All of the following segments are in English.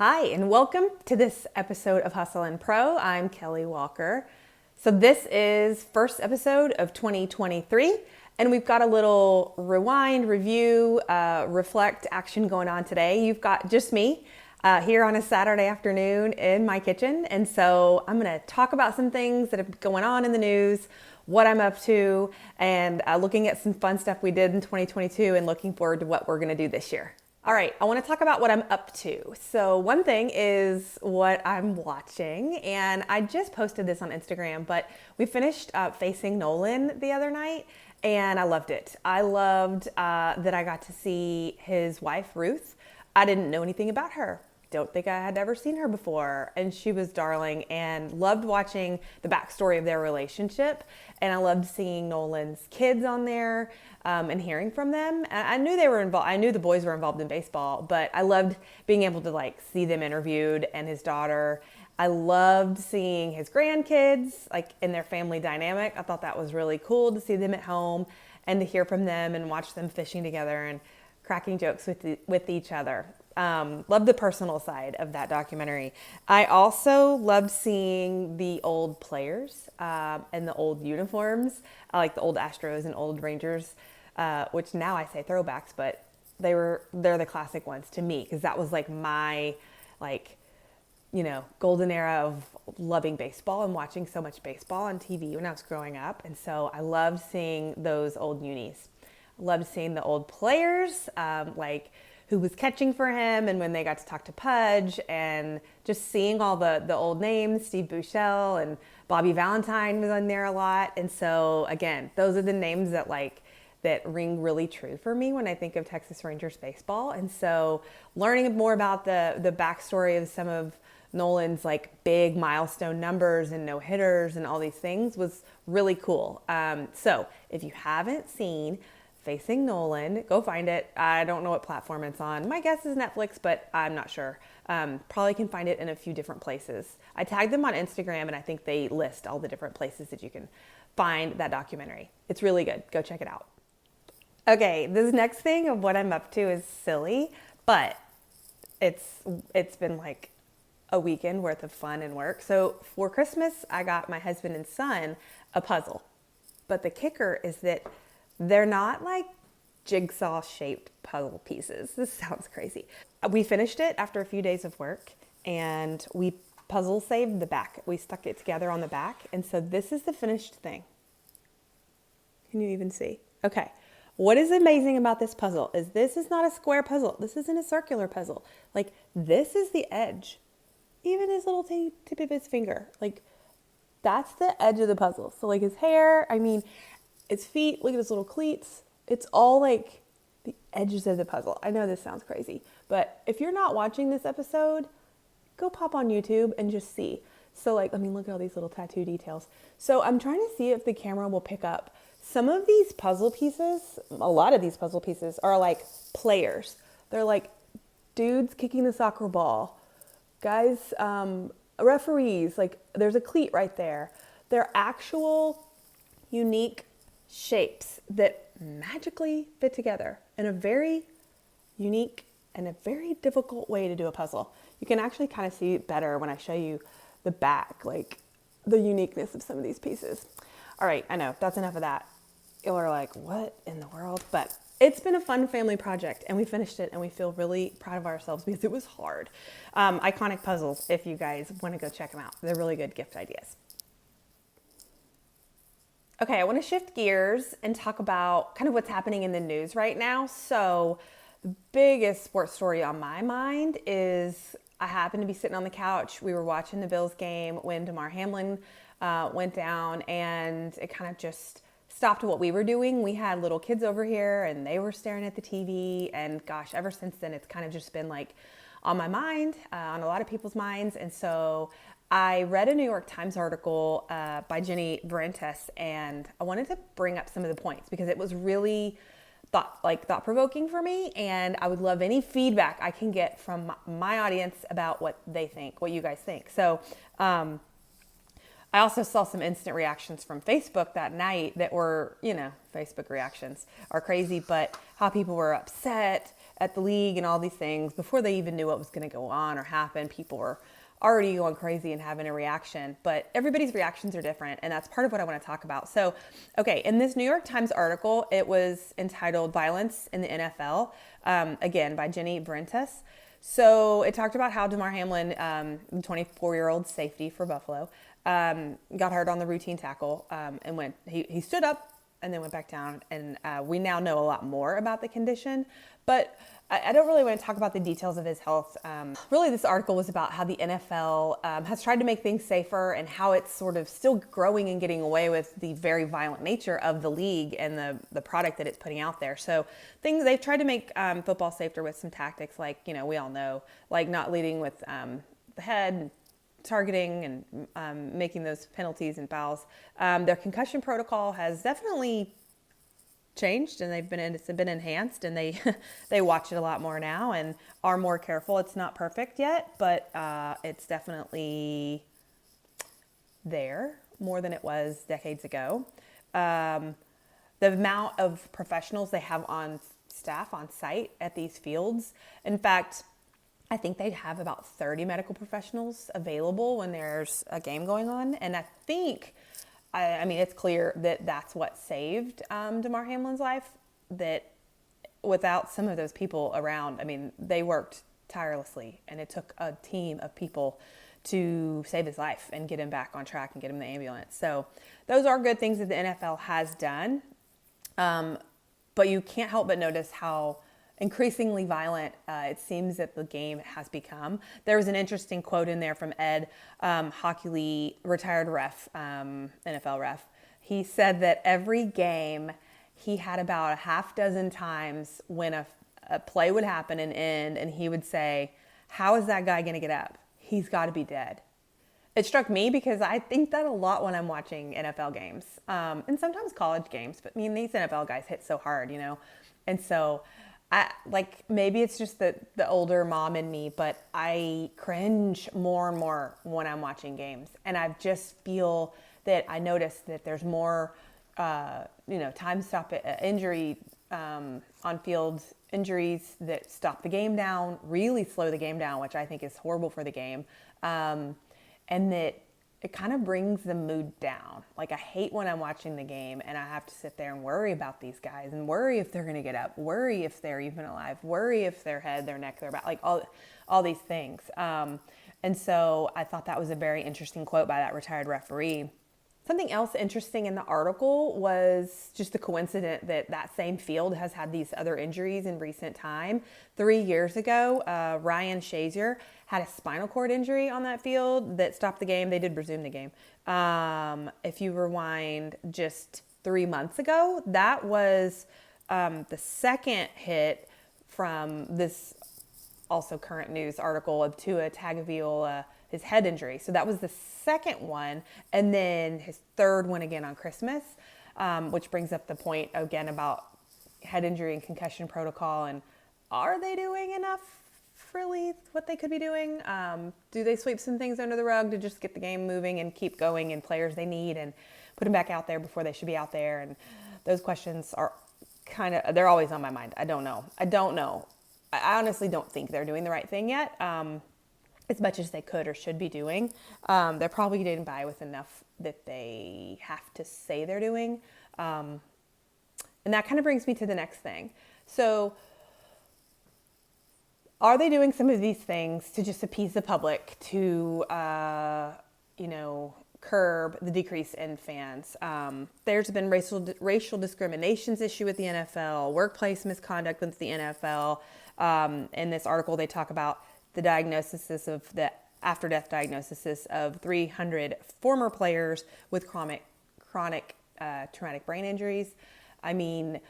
Hi, and welcome to this episode of Hustle and Pro. I'm Kelly Walker. So this is first episode of 2023, and we've got a little rewind, review, reflect action going on today. You've got just me here on a Saturday afternoon in my kitchen, and so I'm going to talk about some things that have been going on in the news, what I'm up to, and looking at some fun stuff we did in 2022 and looking forward to what we're going to do this year. All right, I want to talk about what I'm up to. So one thing is what I'm watching, and I just posted this on Instagram, but we finished Facing Nolan the other night, and I loved it. I loved that I got to see his wife, Ruth. I didn't know anything about her. Don't think I had ever seen her before, and she was darling, and loved watching the backstory of their relationship. And I loved seeing Nolan's kids on there and hearing from them. I knew they were involved. I knew the boys were involved in baseball, but I loved being able to see them interviewed, and his daughter. I loved seeing his grandkids in their family dynamic. I thought that was really cool to see them at home and to hear from them and watch them fishing together and cracking jokes with each other. Loved the personal side of that documentary. I also loved seeing the old players and the old uniforms. I like the old Astros and old Rangers, which now I say throwbacks, but they're the classic ones to me, because that was my golden era of loving baseball and watching so much baseball on TV when I was growing up. And so I loved seeing those old unis. Loved seeing the old players, who was catching for him, and when they got to talk to Pudge, and just seeing all the old names. Steve Buechele and Bobby Valentine was on there a lot. And so again, those are the names that that ring really true for me when I think of Texas Rangers baseball. And so learning more about the backstory of some of Nolan's big milestone numbers and no hitters and all these things was really cool. So if you haven't seen Facing Nolan, go find it. I don't know what platform it's on. My guess is Netflix, but I'm not sure. Probably can find it in a few different places. I tagged them on Instagram, and I think they list all the different places that you can find that documentary. It's really good. Go check it out. Okay, this next thing of what I'm up to is silly, but it's been a weekend worth of fun and work. So for Christmas, I got my husband and son a puzzle. But the kicker is that they're not jigsaw shaped puzzle pieces. This sounds crazy. We finished it after a few days of work, and we puzzle saved the back. We stuck it together on the back. And so this is the finished thing. Can you even see? Okay. What is amazing about this puzzle is this is not a square puzzle. This isn't a circular puzzle. This is the edge. Even his little tip of his finger. That's the edge of the puzzle. So his hair, his feet, look at his little cleats. It's all the edges of the puzzle. I know this sounds crazy, but if you're not watching this episode, go pop on YouTube and just see. So look at all these little tattoo details. So I'm trying to see if the camera will pick up. Some of these puzzle pieces, a lot of these puzzle pieces are players. They're dudes kicking the soccer ball. Guys, referees, there's a cleat right there. They're actual unique shapes that magically fit together in a very unique and a very difficult way to do a puzzle. You can actually kind of see it better when I show you the back, the uniqueness of some of these pieces. All right, I know, that's enough of that. You're like, what in the world? But it's been a fun family project, and we finished it, and we feel really proud of ourselves because it was hard. Iconic Puzzles, if you guys want to go check them out. They're really good gift ideas. Okay, I want to shift gears and talk about kind of what's happening in the news right now. So the biggest sports story on my mind is I happened to be sitting on the couch. We were watching the Bills game when Damar Hamlin went down, and it kind of just stopped what we were doing. We had little kids over here, and they were staring at the TV. And gosh, ever since then, it's kind of just been on my mind, on a lot of people's minds. And so I read a New York Times article by Jenny Vrentas, and I wanted to bring up some of the points because it was really thought-provoking for me, and I would love any feedback I can get from my audience about what they think, what you guys think. So I also saw some instant reactions from Facebook that night that were, Facebook reactions are crazy, but how people were upset at the league and all these things before they even knew what was going to go on or happen. People were already going crazy and having a reaction, but everybody's reactions are different, and that's part of what I want to talk about. So, okay, in this New York Times article, it was entitled "Violence in the NFL," again by Jenny Brentis. So it talked about how Damar Hamlin, the 24-year-old safety for Buffalo, got hurt on the routine tackle, and he stood up and then went back down. And we now know a lot more about the condition, but I don't really want to talk about the details of his health. Really, this article was about how the NFL has tried to make things safer and how it's sort of still growing and getting away with the very violent nature of the league and the product that it's putting out there. So they've tried to make football safer with some tactics like, we all know, like not leading with the head, targeting and making those penalties and fouls. Their concussion protocol has definitely changed, and it's been enhanced, and they watch it a lot more now and are more careful. It's not perfect yet, but it's definitely there more than it was decades ago. The amount of professionals they have on staff on site at these fields, in fact, I think they have about 30 medical professionals available when there's a game going on, and I think it's clear that that's what saved Damar Hamlin's life, that without some of those people around, they worked tirelessly, and it took a team of people to save his life and get him back on track and get him in the ambulance. So those are good things that the NFL has done. But you can't help but notice how increasingly violent it seems that the game has become. There was an interesting quote in there from Ed Hockley, retired ref, NFL ref. He said that every game he had about a half dozen times when a play would happen and end, and he would say, "How is that guy going to get up? He's got to be dead." It struck me because I think that a lot when I'm watching NFL games, and sometimes college games, but these NFL guys hit so hard, and so maybe it's just the older mom in me, but I cringe more and more when I'm watching games. And I just feel that I notice that there's more, time stop injury, on field injuries that stop the game down, really slow the game down, which I think is horrible for the game. And that it kind of brings the mood down. Like, I hate when I'm watching the game and I have to sit there and worry about these guys and worry if they're going to get up, worry if they're even alive, worry if their head, their neck, their back, like all these things. And so I thought that was a very interesting quote by that retired referee. Something else interesting in the article was just the coincidence that same field has had these other injuries in recent time. 3 years ago, Ryan Shazier had a spinal cord injury on that field that stopped the game. They did resume the game. If you rewind just 3 months ago, that was the second hit from this also current news article of Tua Tagovailoa, his head injury. So that was the second one, and then his third one again on Christmas, which brings up the point again about head injury and concussion protocol, and are they doing enough really what they could be doing? Do they sweep some things under the rug to just get the game moving and keep going, and players they need and put them back out there before they should be out there? And those questions are they're always on my mind. I don't know. I honestly don't think they're doing the right thing yet. As much as they could or should be doing. They're probably getting by with enough that they have to say they're doing. And that kind of brings me to the next thing. So are they doing some of these things to just appease the public, to, curb the decrease in fans? There's been racial discriminations issue with the NFL, workplace misconduct with the NFL. In this article, they talk about the after-death diagnosis of 300 former players with chronic traumatic brain injuries. They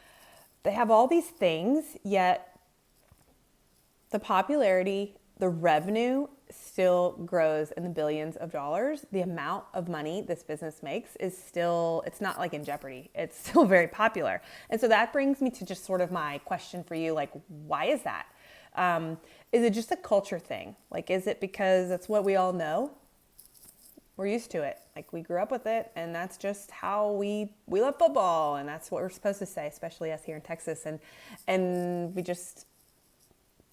have all these things, yet the popularity, the revenue still grows in the billions of dollars. The amount of money this business makes is still, it's not like in jeopardy. It's still very popular. And so that brings me to just sort of my question for you, like, why is that? Is it just a culture thing? Like, is it because that's what we all know? We're used to it. Like, we grew up with it, and that's just how we love football, and that's what we're supposed to say, especially us here in Texas. And we just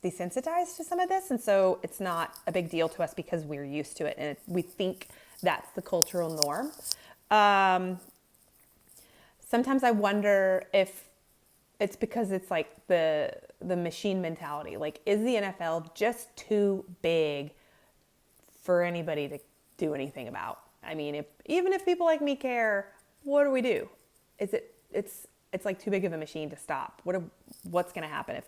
desensitized to some of this. And so it's not a big deal to us because we're used to it. And we think that's the cultural norm. Sometimes I wonder if it's because it's like the machine mentality. Like, is the NFL just too big for anybody to do anything about? I mean, even if people like me care, what do we do? It's like too big of a machine to stop. What's going to happen if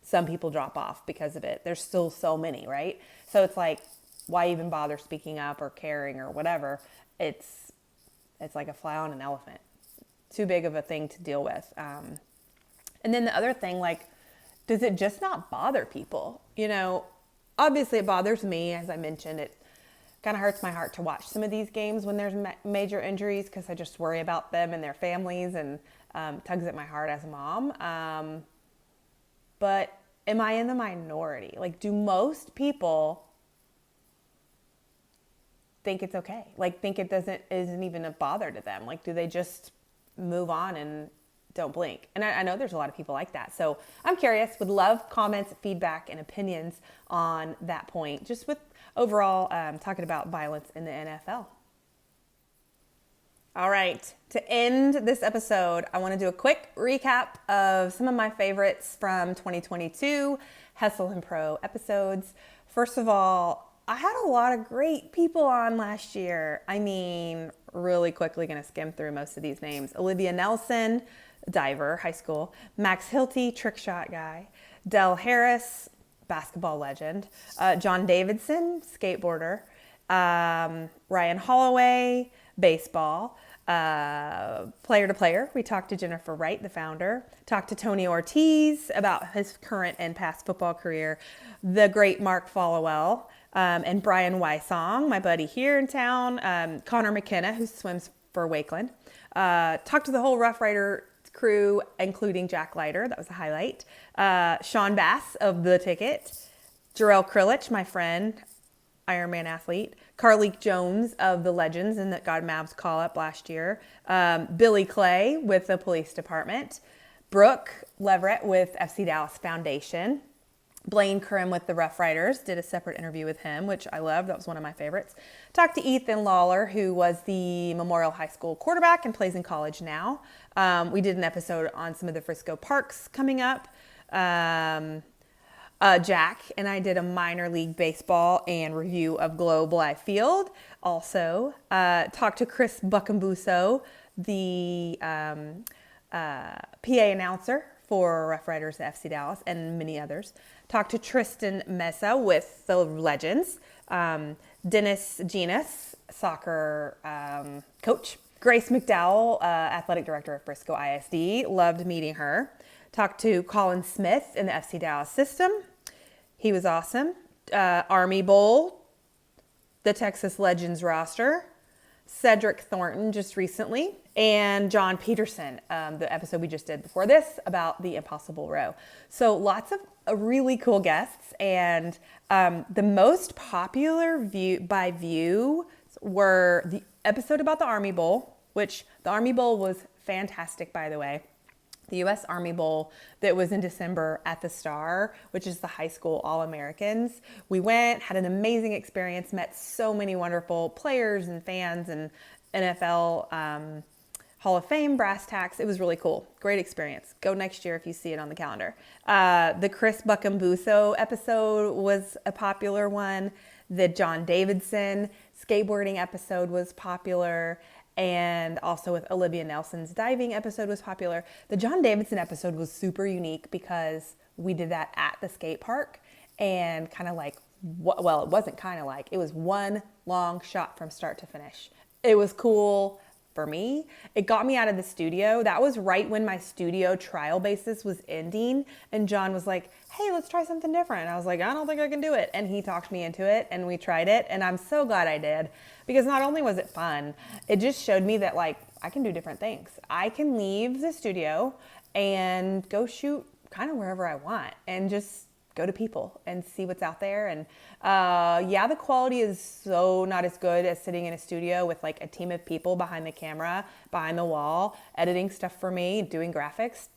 some people drop off because of it? There's still so many, right? So it's like, why even bother speaking up or caring or whatever? It's like a fly on an elephant. Too big of a thing to deal with. And then the other thing, like, does it just not bother people? You know, obviously it bothers me. As I mentioned, it kind of hurts my heart to watch some of these games when there's major injuries, because I just worry about them and their families, and tugs at my heart as a mom. But am I in the minority? Like, do most people think it's okay? Like, think it isn't even a bother to them? Like, do they just move on and don't blink? And I know there's a lot of people like that. So I'm curious, would love comments, feedback, and opinions on that point, just with overall talking about violence in the NFL. All right, to end this episode, I want to do a quick recap of some of my favorites from 2022 Hustle and Pro episodes. First of all, I had a lot of great people on last year. I mean, really quickly going to skim through most of these names. Olivia Nelson, diver, high school. Max Hilty, trick shot guy. Del Harris, basketball legend. John Davidson, skateboarder. Ryan Holloway, baseball. Player to player, we talked to Jennifer Wright, the founder. Talked to Tony Ortiz about his current and past football career. The great Mark Followell. And Brian Wysong, my buddy here in town. Connor McKenna, who swims for Wakeland. Talked to the whole Rough Rider crew, including Jack Leiter. That was a highlight. Sean Bass of The Ticket. Jarrell Krilich, my friend, Ironman athlete. Carleek Jones of The Legends and that got Mavs call up last year. Billy Clay with the police department. Brooke Leverett with FC Dallas Foundation. Blaine Curran with the Rough Riders, did a separate interview with him, which I loved. That was one of my favorites. Talked to Ethan Lawler, who was the Memorial High School quarterback and plays in college now. We did an episode on some of the Frisco Parks coming up. Jack and I did a minor league baseball and review of Globe Life Field. Also, talked to Chris Buckambuso, the PA announcer for Rough Riders at FC Dallas, and many others. Talked to Tristan Mesa with the Legends. Dennis Genus, soccer coach. Grace McDowell, athletic director of Frisco ISD. Loved meeting her. Talked to Colin Smith in the FC Dallas system. He was awesome. Army Bowl, the Texas Legends roster. Cedric Thornton just recently, and John Peterson, the episode we just did before this about the Impossible Row. So lots of really cool guests, and the most popular by view were the episode about the Army Bowl, which the Army Bowl was fantastic, by the way. The U.S. Army Bowl that was in December at the Star, which is the high school All-Americans. We went, had an amazing experience, met so many wonderful players and fans and NFL Hall of Fame brass tacks. It was really cool. Great experience. Go next year if you see it on the calendar. The Chris Buckambuso episode was a popular one. The John Davidson skateboarding episode was popular. And also with Olivia Nelson's diving episode was popular. The John Davidson episode was super unique because we did that at the skate park, and kind of like, well, it wasn't kind of like, it was one long shot from start to finish. It was cool for me. It got me out of the studio. That was right when my studio trial basis was ending, and John was like, hey, let's try something different. And I was like, I don't think I can do it. And he talked me into it, and we tried it, and I'm so glad I did, because not only was it fun, it just showed me that, like, I can do different things. I can leave the studio and go shoot kind of wherever I want and just go to people and see what's out there. And yeah, the quality is so not as good as sitting in a studio with like a team of people behind the camera, behind the wall, editing stuff for me, doing graphics,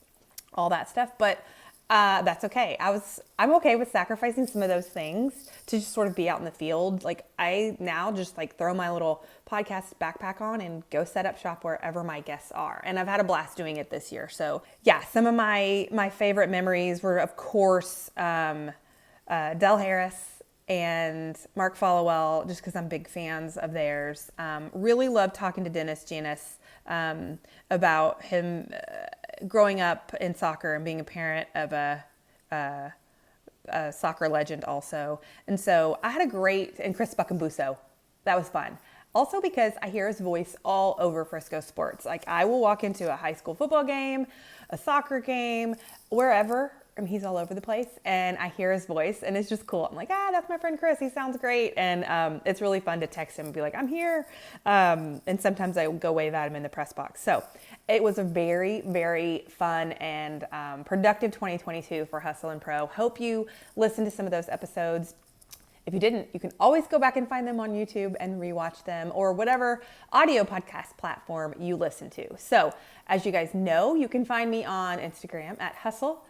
all that stuff. But That's okay. I'm okay with sacrificing some of those things to just sort of be out in the field. Like I now just like throw my little podcast backpack on and go set up shop wherever my guests are. And I've had a blast doing it this year. So yeah, some of my favorite memories were of course, Del Harris and Mark Followell, just because I'm big fans of theirs. Really loved talking to Dennis Janis about him growing up in soccer and being a parent of a soccer legend also. And so I had a great, and Chris Buckambuso, that was fun. Also because I hear his voice all over Frisco sports. Like I will walk into a high school football game, a soccer game, wherever. I mean, he's all over the place and I hear his voice and it's just cool. I'm like, that's my friend Chris. He sounds great. And it's really fun to text him and be like, I'm here. And sometimes I go wave at him in the press box. So it was a very, very fun and productive 2022 for Hustle and Pro. Hope you listened to some of those episodes. If you didn't, you can always go back and find them on YouTube and rewatch them or whatever audio podcast platform you listen to. So as you guys know, you can find me on Instagram at hustle_and_pro.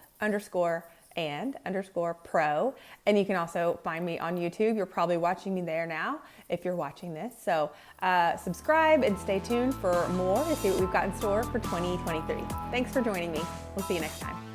And you can also find me on YouTube. You're probably watching me there now if you're watching this. So subscribe and stay tuned for more to see what we've got in store for 2023. Thanks for joining me. We'll see you next time.